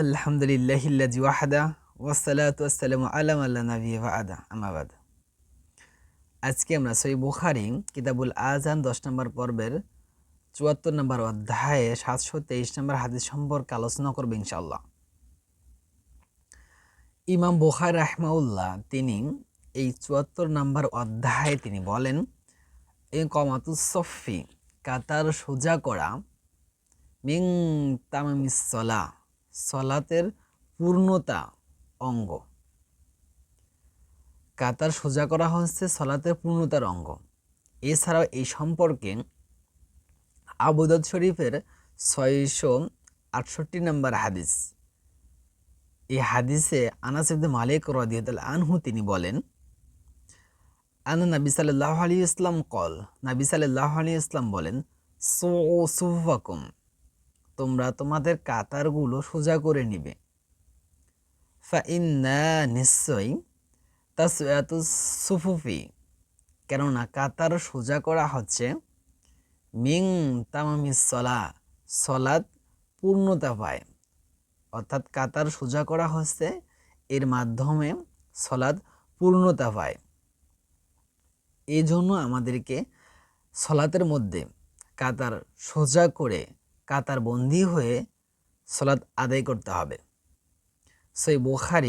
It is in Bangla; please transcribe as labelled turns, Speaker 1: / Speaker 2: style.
Speaker 1: আলহামদুলিল্লাহিল্লাযী ওয়াহদা ওয়াসসালাতু ওয়াসসালামু আলা মান লা নাবিয়্যা বা'দা আম্মা বাদ। আজকে আমরা সহিহ বুখারী কিতাবুল আযান 10 নম্বর পর্বের ৭৪ নম্বর অধ্যায়ে ৭২৩ নম্বর হাদিস সম্পর্কে আলোচনা করব ইনশাআল্লাহ। ইমাম বুখারী রাহিমাহুল্লাহ তিনি এই ৭৪ নম্বর অধ্যায়ে তিনি বলেন, ইকামাতুস সফফি কাতার সোজা করা, মিন তামামিস সলাহ সলাতের পূর্ণতা অঙ্গ। কাতার সোজা করা হচ্ছে সলাতের পূর্ণতার অঙ্গ। এছাড়াও এই সম্পর্কে আবু দাউদ শরীফের ৬৬৮ নম্বর হাদিস, এই হাদিসে আনাস ইবনে মালিক রাদিয়াল্লাহু আনহু তিনি বলেন, আন নবী সাল্লাল্লাহু আলাইহি ওয়াসাল্লাম কল, নবী সাল্লাল্লাহু আলাইহি ওয়াসাল্লাম বলেন, সুফুফাকুম তোমরা তোমাদের কাতারগুলো সোজা করে নিবে, ফা ইন্না নিশ্চয়ই তাসওয়াতুস সুফুফি কেননা কাতার সোজা করা হচ্ছে মিং তামামিস সলাহ সলাত পূর্ণতা পায়, অর্থাৎ কাতার সোজা করা হচ্ছে এর মাধ্যমে সলাত পূর্ণতা পায়। এই জন্য আমাদেরকে সলাতের মধ্যে কাতার সোজা করে কাতার বন্দী হয়ে সলাত আদায় করতে হবে। সহিহ বুখারী